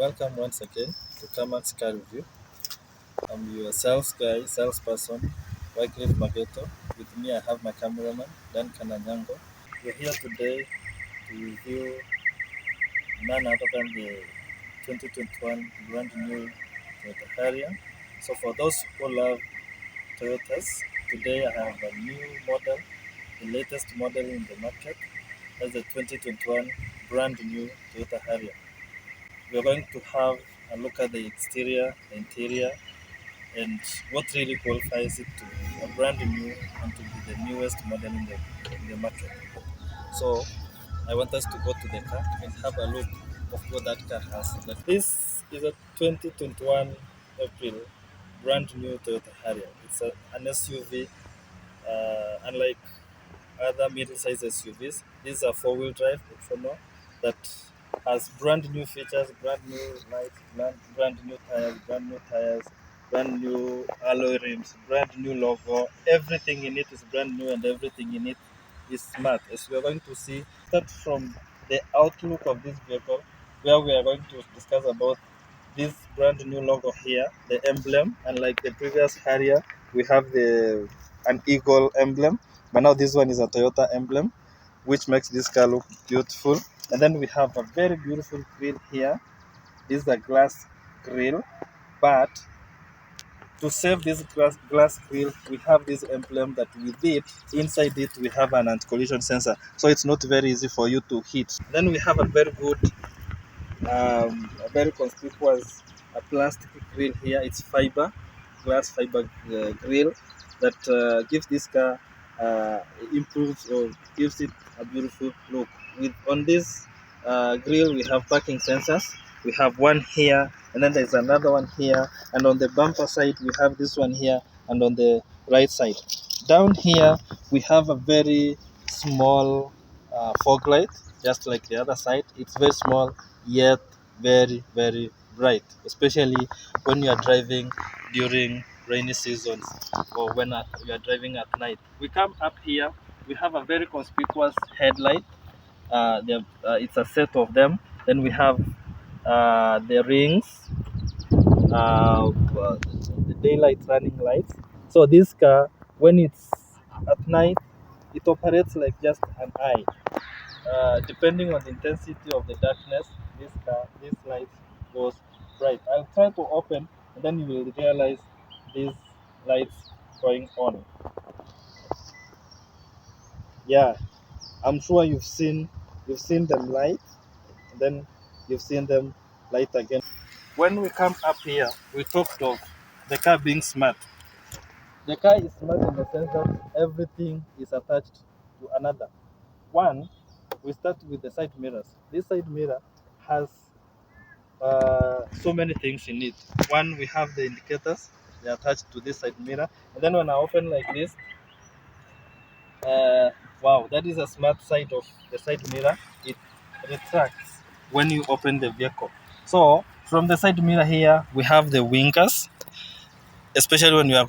Welcome once again to Kamax Car Review. I'm your sales guy, salesperson, Wycliffe Mageto. With me, I have my cameraman, Dan Kananyango. We're here today to review none other than the 2021 brand new Toyota Harrier. So, for those who love Toyotas, today I have a new model, the latest model in the market. That's the 2021 brand new Toyota Harrier. We're going to have a look at the exterior, the interior, and what really qualifies it to be a brand new and to be the newest model in the market. So I want us to go to the car and have a look of what that car has. But this is a 2021 April brand new Toyota Harrier. It's an SUV, unlike other middle-sized SUVs. These are four-wheel drive optional that has brand new features, brand new lights, brand new tires, brand new alloy rims, brand new logo. Everything in it is brand new and everything in it is smart. As we are going to see, start from the outlook of this vehicle, where we are going to discuss about this brand new logo here, the emblem. Unlike the previous Harrier, we have an eagle emblem, but now this one is a Toyota emblem, which makes this car look beautiful. And then we have a very beautiful grill here. This is a glass grill, but to save this glass grill, we have this emblem that with it, inside it, we have an anti-collision sensor. So it's not very easy for you to hit. Then we have a very good, a very conspicuous plastic grill here. It's glass fiber grill that gives this car, improves or gives it a beautiful look. On this grill, we have parking sensors. We have one here, and then there's another one here, and on the bumper side we have this one here, and on the right side down here we have a very small fog light, just like the other side. It's very small yet very bright, especially when you are driving during rainy seasons or when you are driving at night. We come up here, we have a very conspicuous headlight. It's a set of them. Then we have the rings, the daylight running lights. So this car, when it's at night, it operates like just an eye. Depending on the intensity of the darkness, this light goes bright. I'll try to open, and then you will realize these lights going on. Yeah, I'm sure you've seen them light, and then you've seen them light again. When we come up here, we talked of the car being smart. The car is smart in the sense that everything is attached to another. One, we start with the side mirrors. This side mirror has so many things in it. One, we have the indicators, they are attached to this side mirror. And then when I open like this, wow, that is a smart side of the side mirror. It retracts when you open the vehicle. So from the side mirror here, we have the winkers, especially when you are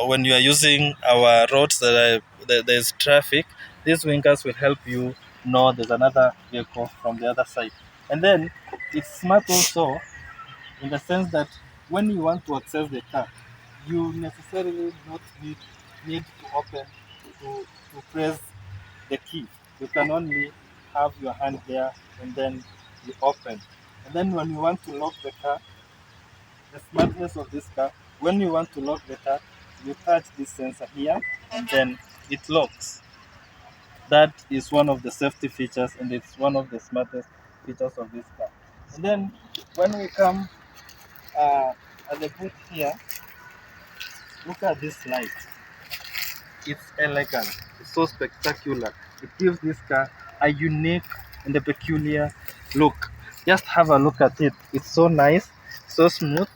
when you are using our roads there's traffic. These winkers will help you know there's another vehicle from the other side. And then it's smart also in the sense that when you want to access the car, you necessarily not need to open to press the key. You can only have your hand there and then you open. And then when you want to lock the car, the smartness of this car, when you want to lock the car, you touch this sensor here and then it locks. That is one of the safety features, and it's one of the smartest features of this car. And then when we come at the boot here, look at this light. It's elegant, it's so spectacular. It gives this car a unique and a peculiar look. Just have a look at it. It's so nice, so smooth,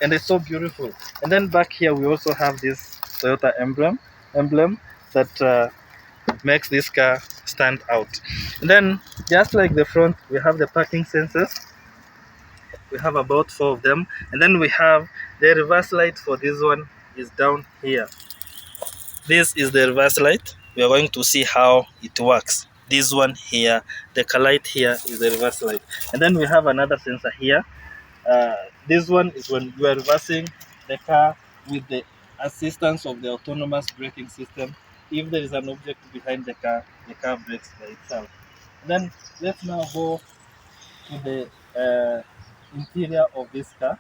and it's so beautiful. And then back here we also have this Toyota emblem that makes this car stand out. And then just like the front, we have the parking sensors. We have about 4 of them. And then we have the reverse light. For this one is down here. This is the reverse light. We are going to see how it works. this one here, the car light here is the reverse light. And then we have another sensor here. This one is when you are reversing the car with the assistance of the autonomous braking system. If there is an object behind the car brakes by itself. Then let's now go to the interior of this car.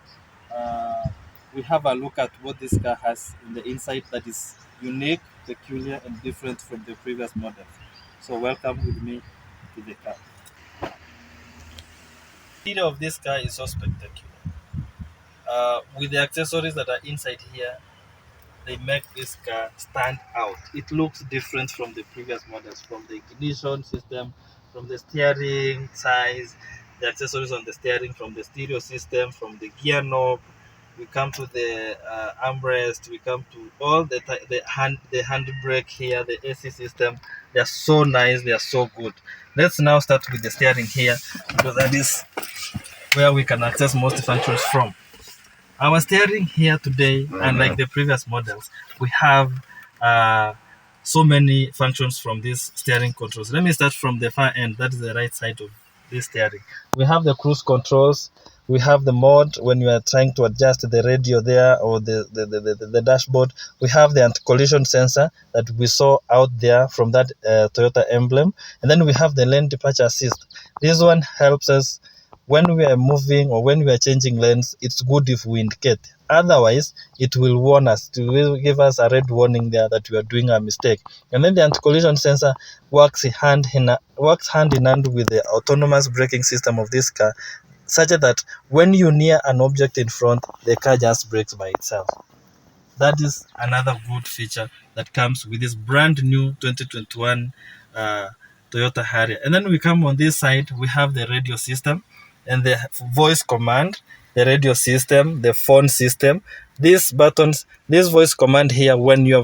We have a look at what this car has in the inside that is unique, peculiar, and different from the previous models. So welcome with me to the car. The interior of this car is so spectacular. With the accessories that are inside here, they make this car stand out. It looks different from the previous models, from the ignition system, from the steering size, the accessories on the steering, from the stereo system, from the gear knob. We come to the armrest. We come to all the handbrake here, the AC system. They are so nice. They are so good. Let's now start with the steering here, because that is where we can access most functions from. Our steering here today, unlike the previous models, we have so many functions from these steering controls. Let me start from the far end. That is the right side of this steering. We have the cruise controls. We have the mode when you are trying to adjust the radio there, or the dashboard. We have the anti-collision sensor that we saw out there from that Toyota emblem. And then we have the lane departure assist. This one helps us when we are moving or when we are changing lanes. It's good if we indicate. Otherwise, it will warn us, it will give us a red warning there that we are doing a mistake. And then the anti-collision sensor works hand in hand with the autonomous braking system of this car, such that when you near an object in front, the car just brakes by itself. That is another good feature that comes with this brand new 2021 Toyota Harrier. And then we come on this side, we have the radio system and the voice command, the radio system, the phone system. These buttons, this voice command here, when your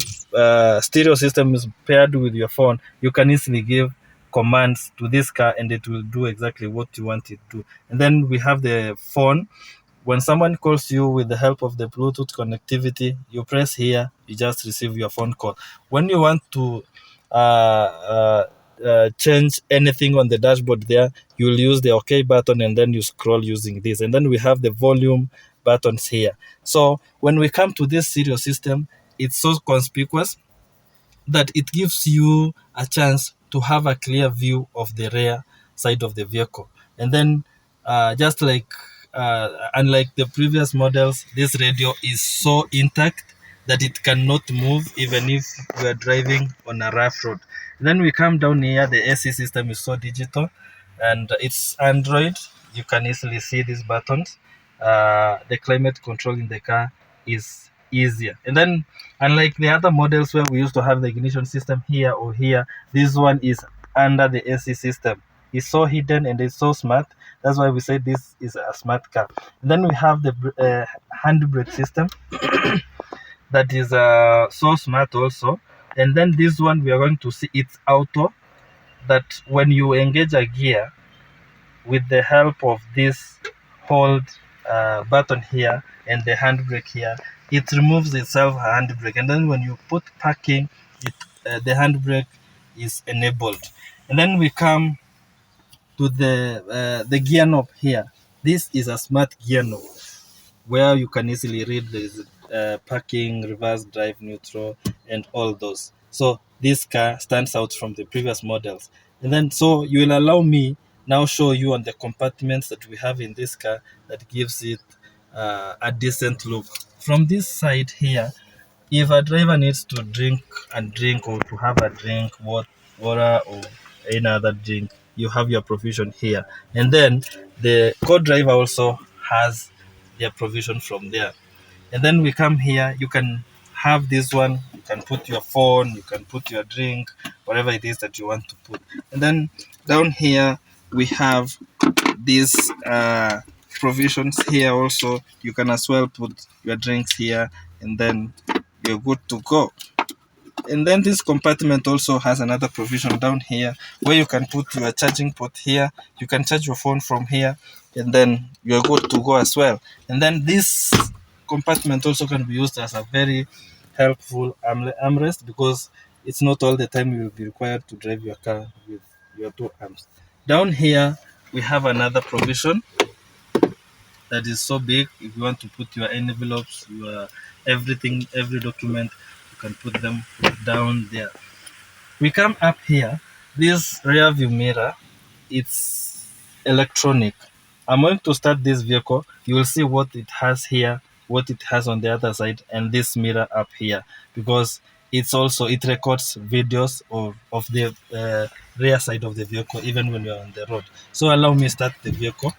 stereo system is paired with your phone, you can easily give commands to this car and it will do exactly what you want it to do. And then we have the phone. When someone calls you with the help of the Bluetooth connectivity, you press here, you just receive your phone call. When you want to change anything on the dashboard there, you'll use the OK button and then you scroll using this. And then we have the volume buttons here. So when we come to this stereo system, it's so conspicuous that it gives you a chance to have a clear view of the rear side of the vehicle. And then just like unlike the previous models, this radio is so intact that it cannot move even if we are driving on a rough road. And then we come down here, the AC system is so digital and it's Android. You can easily see these buttons. The climate control in the car is easier. And then unlike the other models where we used to have the ignition system here or here, this one is under the AC system. It's so hidden and it's so smart. That's why we say this is a smart car. And then we have the handbrake system that is so smart also. And then this one we are going to see it's auto, that when you engage a gear with the help of this hold button here and the handbrake here, it removes itself a handbrake. And then when you put parking, the handbrake is enabled. And then we come to the gear knob here. This is a smart gear knob where you can easily read the parking, reverse, drive, neutral, and all those. So this car stands out from the previous models. And then so you will allow me now show you on the compartments that we have in this car that gives it a decent look. From this side here, if a driver needs to drink or to have a drink, water or any other drink, you have your provision here. And then the co-driver also has their provision from there. And then we come here, you can have this one, you can put your phone, you can put your drink, whatever it is that you want to put. And then down here we have these provisions here also. You can as well put your drinks here and then you're good to go. And then this compartment also has another provision down here where you can put your charging port here. You can charge your phone from here and then you're good to go as well. And then this compartment also can be used as a very helpful armrest, because it's not all the time you will be required to drive your car with your two arms. Down here, we have another provision that is so big. If you want to put your envelopes, your everything, every document, you can put them down there. We come up here. This rear view mirror, it's electronic. I'm going to start this vehicle. You will see what it has here, what it has on the other side, and this mirror up here, because it records videos of the rear side of the vehicle even when you're on the road. So allow me start the vehicle.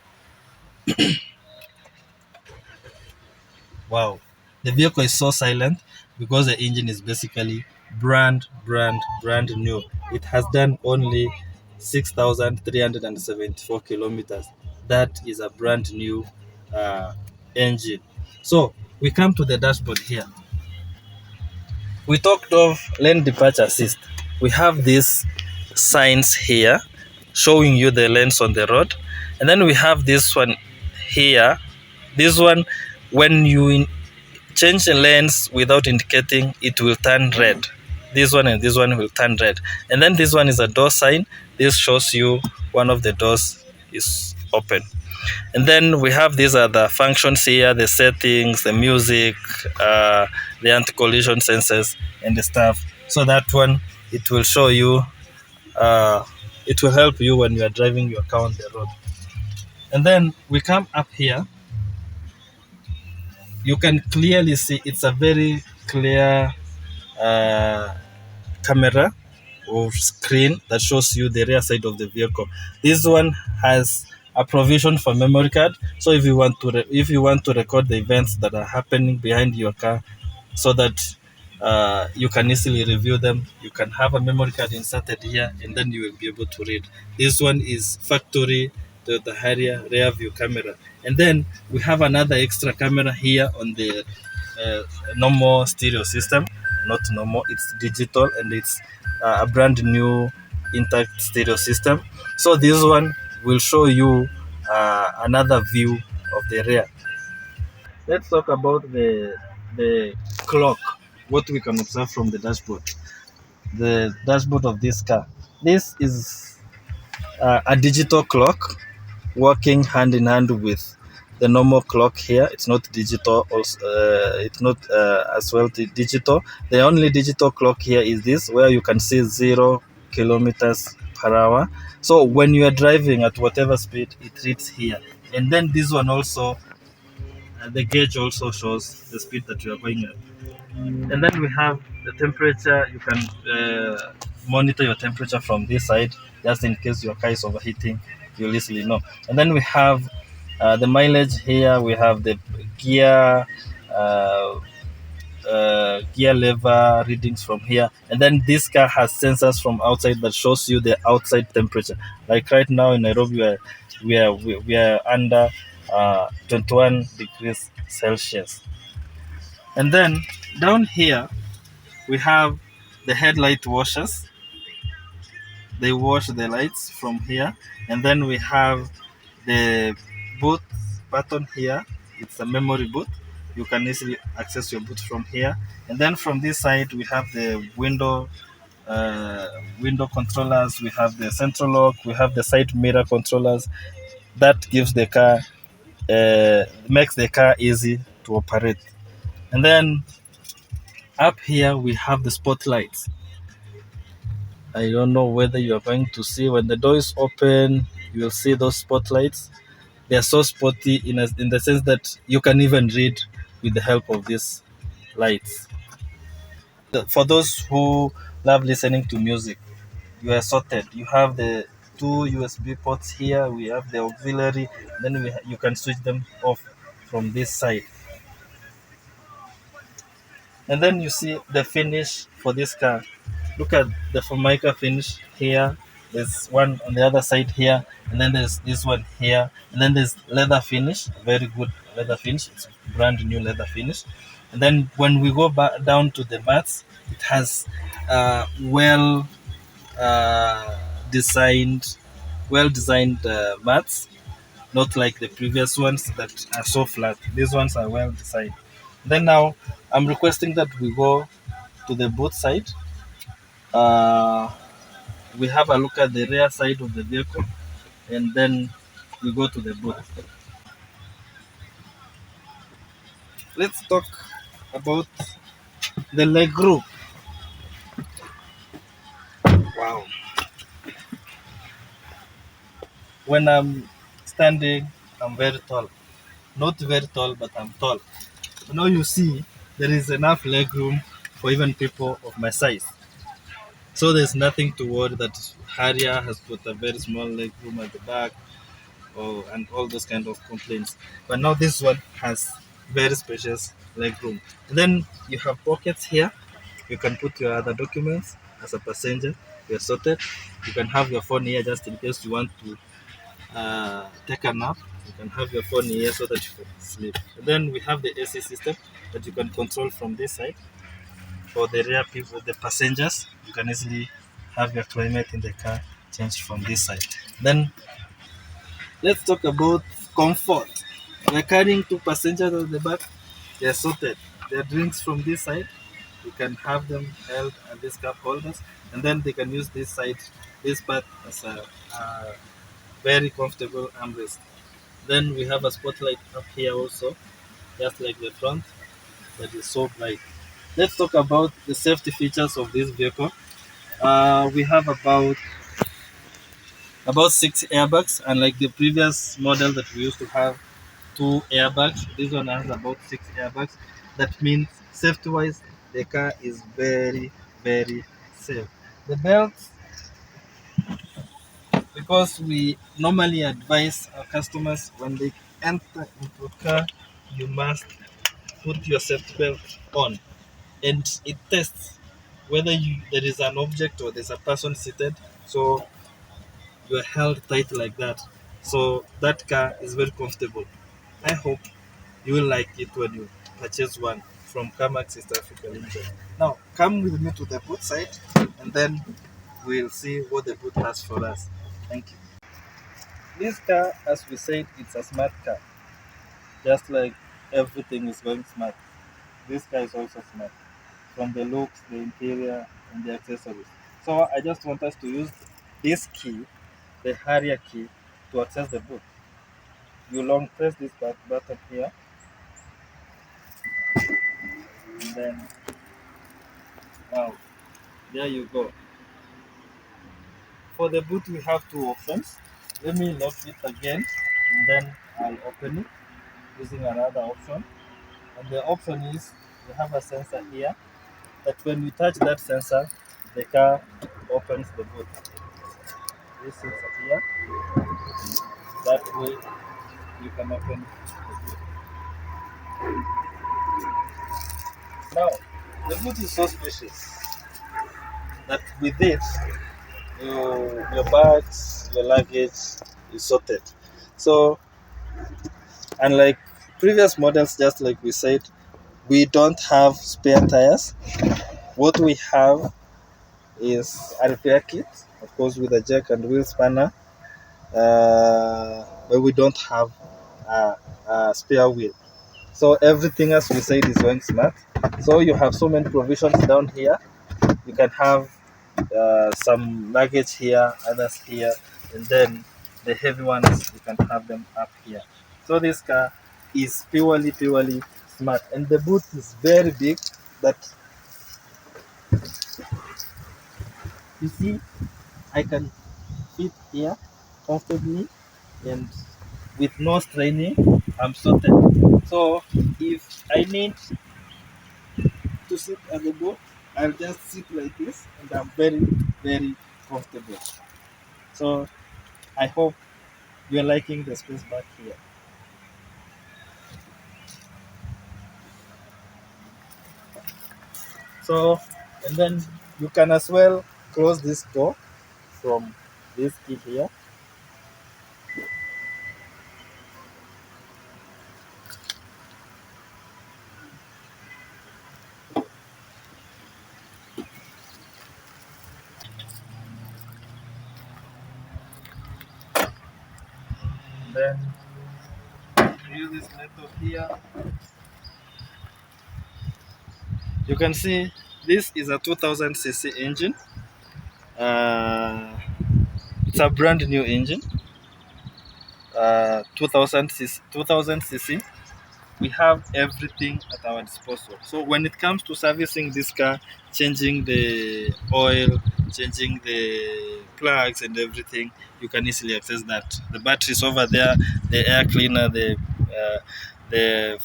Wow, the vehicle is so silent because the engine is basically brand new. It has done only 6,374 kilometers. That is a brand new uh, engine. So we come to the dashboard here. We talked of lane departure assist. We have these signs here showing you the lanes on the road, and then we have this one here. This one, when you change the lanes without indicating, it will turn red. This one and this one will turn red. And then this one is a door sign. This shows you one of the doors is open. And then we have these other functions here, the settings, the music, the anti-collision sensors and the stuff. So that one, it will show you, it will help you when you are driving your car on the road. And then we come up here. You can clearly see it's a very clear camera or screen that shows you the rear side of the vehicle. This one has a provision for memory card, so if you want to record the events that are happening behind your car, so that you can easily review them, you can have a memory card inserted here, and then you will be able to read. This one is factory the Harrier rear view camera, and then we have another extra camera here on the normal stereo system. Not normal, it's digital, and it's a brand new intact stereo system. So this one will show you another view of the rear. Let's talk about the clock, what we can observe from the dashboard. The dashboard of this car. This is a digital clock working hand in hand with the normal clock here. It's not digital, also it's not as well digital. The only digital clock here is this, where you can see 0 kilometers per hour. So when you are driving at whatever speed, it reads here. And then this one also, the gauge also shows the speed that you are going at. And then we have the temperature. You can monitor your temperature from this side, just in case your car is overheating, you'll easily know. And then we have the mileage here. We have the gear uh, gear lever readings from here. And then this car has sensors from outside that shows you the outside temperature. Like right now in Nairobi, we are under 21 degrees Celsius. And then down here we have the headlight washers. They wash the lights from here. And then we have the boot button here. It's a memory boot. You can easily access your boot from here. And then from this side we have the window controllers. We have the central lock. We have the side mirror controllers. That gives the car makes the car easy to operate. And then up here we have the spotlights. I don't know whether you are going to see when the door is open, you will see those spotlights. They are so spotty in the sense that you can even read with the help of these lights. For those who love listening to music, you are sorted. You have the two USB ports here. We have the auxiliary. Then you can switch them off from this side. And then you see the finish for this car. Look at the Formica finish here. There's one on the other side here, and then there's this one here, and then there's leather finish, very good leather finish. It's brand new leather finish. And then when we go back down to the mats, it has well uh, designed, well-designed mats, not like the previous ones that are so flat. These ones are well designed. Then now I'm requesting that we go to the boot side. Uh, we have a look at the rear side of the vehicle, and then we go to the boot. Let's talk about the legroom. Wow. When I'm standing, I'm very tall. Not very tall, but I'm tall. Now you see there is enough legroom for even people of my size. So there's nothing to worry that Harrier has put a very small legroom at the back, or and all those kind of complaints. But now this one has very spacious legroom. Then you have pockets here. You can put your other documents as a passenger. You're sorted. You can have your phone here just in case you want to take a nap. You can have your phone here so that you can sleep. And then we have the AC system that you can control from this side. For the rear people, the passengers, you can easily have your climate in the car changed from this side. Then let's talk about comfort. We're carrying two passengers at the back. They're sorted. Their drinks from this side. You can have them held at these cup holders, and then they can use this side, this part as a very comfortable armrest. Then we have a spotlight up here also, just like the front, that is so bright. Let's talk about the safety features of this vehicle. We have about six airbags, unlike the previous model that we used to have two airbags. This one has about six airbags. That means safety-wise, the car is very, very safe. The belts, because we normally advise our customers when they enter into a car, you must put your safety belt on, and it tests whether there is an object or there's a person seated. So you're held tight like that. So that car is very comfortable. I hope you will like it when you purchase one from Kamax East Africa Limited. Now, come with me to the boot side, and then we'll see what the boot has for us. Thank you. This car, as we said, it's a smart car. Just like everything is going smart, this car is also smart. From the looks, the interior, and the accessories. So I just want us to use this key, the Harrier key, to access the boot. You long press this button here, and then now there you go. For the boot, we have two options. Let me lock it again, and then I'll open it using another option. And the option is we have a sensor here that when we touch that sensor, the car opens the boot. This sensor here, that way you can open the boot. Now, the boot is so spacious that with it, your bags, your luggage is sorted. So, unlike previous models, just like we said, we don't have spare tires. What we have is a repair kit, of course, with a jack and wheel spanner, but we don't have a spare wheel. So everything, as we said, is going smart. So you have so many provisions down here. You can have some luggage here, others here, and then the heavy ones you can have them up here. So this car is purely smart, and the boot is very big. That you see, I can fit here comfortably and with no straining. I'm sorted. So if I need to sit at the boat, I'll just sit like this, and I'm very comfortable. So I hope you're liking the space back here. So, and then you can as well close this door from this key here. Then you use this method here. You can see this is a 2000 cc engine. Uh, it's a brand new engine, 2000 cc. We have everything at our disposal. So when it comes to servicing this car, changing the oil, changing the plugs and everything, you can easily access that. The batteries over there, the air cleaner, the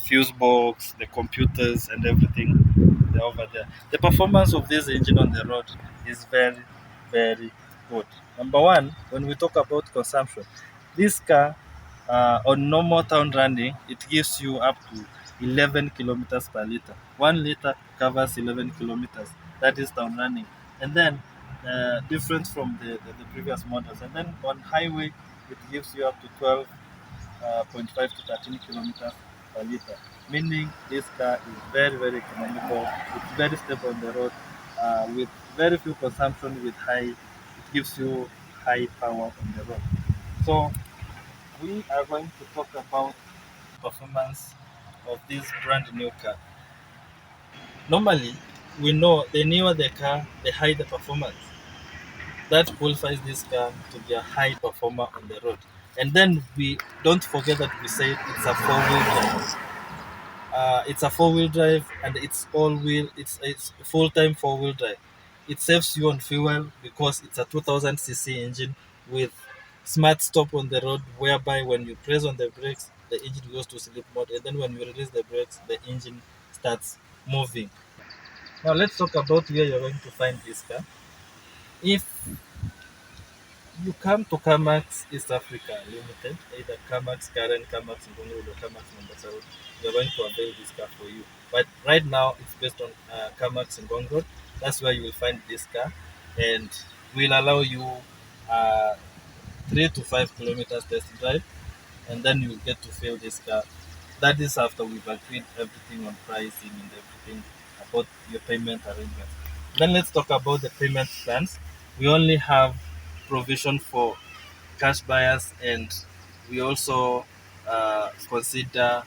fuse box, the computers and everything, they're over there. The performance of this engine on the road is very, very good. Number one, when we talk about consumption, this car on normal town running, it gives you up to 11 kilometers per liter. 1 liter covers 11 kilometers. That is town running. And then, different from the previous models. And then on highway, it gives you up to 12.5 to 13 kilometers per liter. Meaning this car is very, very economical. It's very stable on the road with very few consumption with high, it gives you high power on the road. So we are going to talk about performance of this brand new car. Normally, we know the newer the car, the higher the performance. That qualifies this car to be a high performer on the road. And then we don't forget that we say it's a four-wheel drive. It's a four-wheel drive and it's all-wheel. It's full-time four-wheel drive. It saves you on fuel because it's a 2000 cc engine with smart stop on the road, whereby when you press on the brakes, the engine goes to sleep mode, and then when you release the brakes, the engine starts moving. Now let's talk about where you're going to find this car. If you come to Kamax East Africa Limited, either Kamax Karen, Kamax Ngong Road, or Kamax Mombasa Road, we're going to avail this car for you. But right now, it's based on Kamax Ngong Road. That's where you will find this car, and we'll allow you uh, 3 to 5 kilometers test drive, and then you'll get to feel this car. That is after we've agreed everything on pricing and everything about your payment arrangements. Then let's talk about the payment plans. We only have provision for cash buyers, and we also consider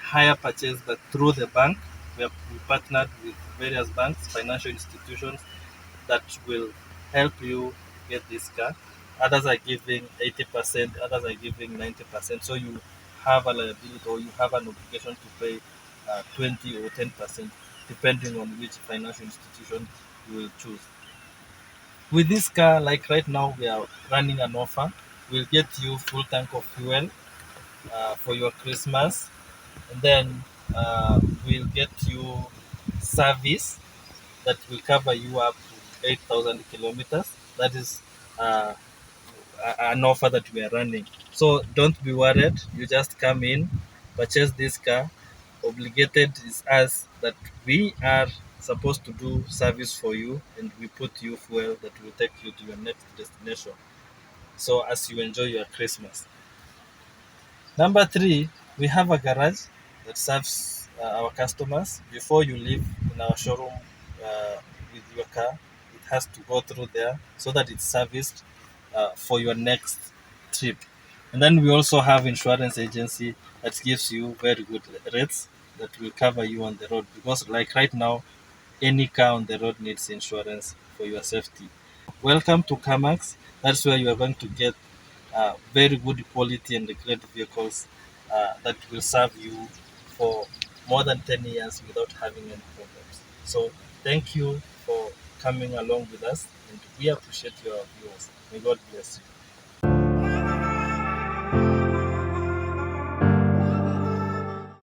higher purchase but through the bank. We partnered with various banks, financial institutions that will help you get this car. Others are giving 80%, others are giving 90%. So you have a liability or you have an obligation to pay 20 or 10%, depending on which financial institution you will choose. With this car, like right now, we are running an offer. We'll get you full tank of fuel for your Christmas, and then we'll get you service that will cover you up to 8,000 kilometers. That is uh, an offer that we are running. So don't be worried. You just come in, purchase this car. Obligated is us that we are supposed to do service for you, and we put you fuel that will take you to your next destination. So as you enjoy your Christmas. Number three, we have a garage that serves our customers. Before you leave in our showroom with your car, it has to go through there so that it's serviced for your next trip. And then we also have insurance agency that gives you very good rates that will cover you on the road, because like right now, any car on the road needs insurance for your safety. Welcome to Kamax. That's where you are going to get very good quality and great vehicles that will serve you for more than 10 years without having any problems. So, thank you for coming along with us, and we appreciate your viewers. May God bless you.